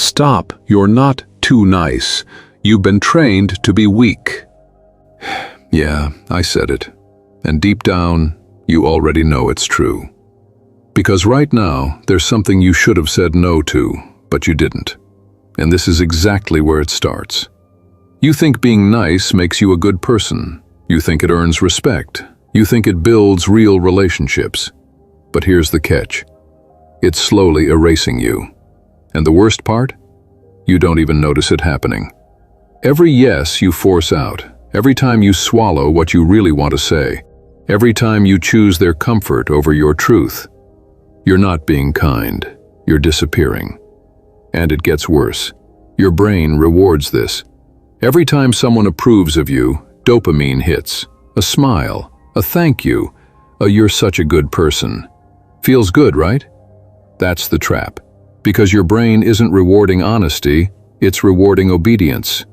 Stop, you're not too nice. You've been trained to be weak. Yeah, I said it. And deep down, you already know it's true. Because right now, there's something you should have said no to, but you didn't. And this is exactly where it starts. You think being nice makes you a good person. You think it earns respect. You think it builds real relationships. But here's the catch. It's slowly erasing you. And the worst part? You don't even notice it happening. Every yes you force out, every time you swallow what you really want to say, every time you choose their comfort over your truth, you're not being kind, you're disappearing. And it gets worse. Your brain rewards this. Every time someone approves of you, dopamine hits. A smile, a thank you, a you're such a good person. Feels good, right? That's the trap. Because your brain isn't rewarding honesty, it's rewarding obedience.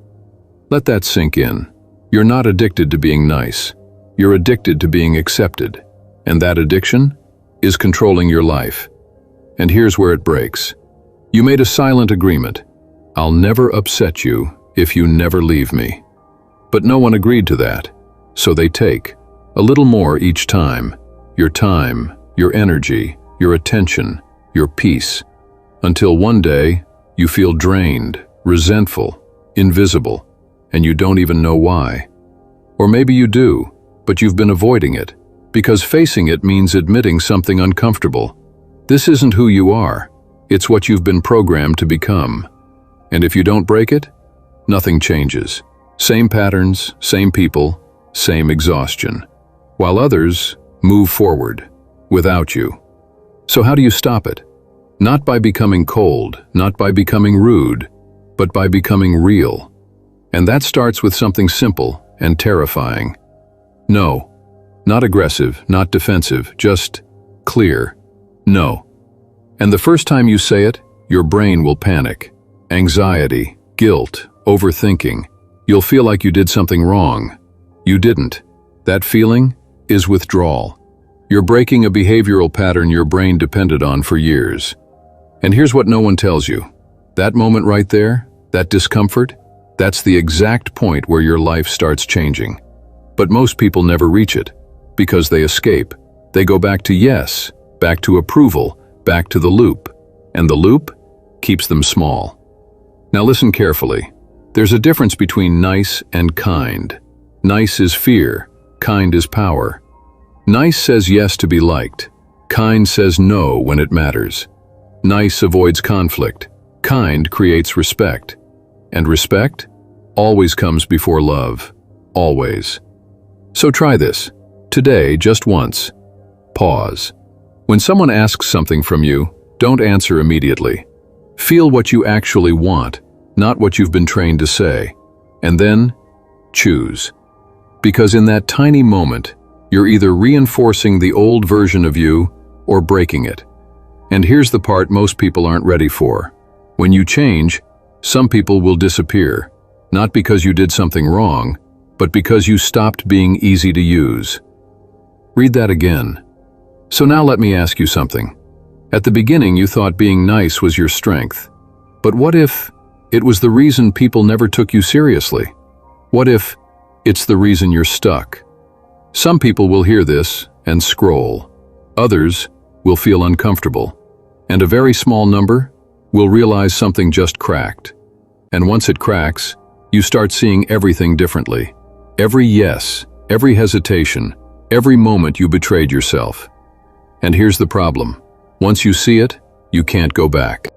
Let that sink in. You're not addicted to being nice. You're addicted to being accepted. And that addiction is controlling your life. And here's where it breaks. You made a silent agreement. I'll never upset you if you never leave me. But no one agreed to that. So they take a little more each time. Your time, your energy, your attention, your peace. Until one day, you feel drained, resentful, invisible, and you don't even know why. Or maybe you do, but you've been avoiding it, because facing it means admitting something uncomfortable. This isn't who you are. It's what you've been programmed to become. And if you don't break it, nothing changes. Same patterns, same people, same exhaustion. While others move forward without you. So how do you stop it? Not by becoming cold, not by becoming rude, but by becoming real. And that starts with something simple and terrifying. No, not aggressive, not defensive, just clear. No. And the first time you say it, your brain will panic. Anxiety, guilt, overthinking. You'll feel like you did something wrong. You didn't. That feeling is withdrawal. You're breaking a behavioral pattern your brain depended on for years. And here's what no one tells you. That moment right there, that discomfort, that's the exact point where your life starts changing. But most people never reach it, because they escape. They go back to yes, back to approval, back to the loop. And the loop keeps them small. Now listen carefully. There's a difference between nice and kind. Nice is fear, kind is power. Nice says yes to be liked. Kind says no when it matters. Nice avoids conflict. Kind creates respect. And respect always comes before love. Always. So try this. Today, just once. Pause. When someone asks something from you, don't answer immediately. Feel what you actually want, not what you've been trained to say. And then, choose. Because in that tiny moment, you're either reinforcing the old version of you or breaking it. And here's the part most people aren't ready for. When you change, some people will disappear, not because you did something wrong, but because you stopped being easy to use. Read that again. So now let me ask you something. At the beginning, you thought being nice was your strength. But what if it was the reason people never took you seriously? What if it's the reason you're stuck? Some people will hear this and scroll. Others will feel uncomfortable. And a very small number will realize something just cracked. And once it cracks, you start seeing everything differently. Every yes, every hesitation, every moment you betrayed yourself. And here's the problem. Once you see it, you can't go back.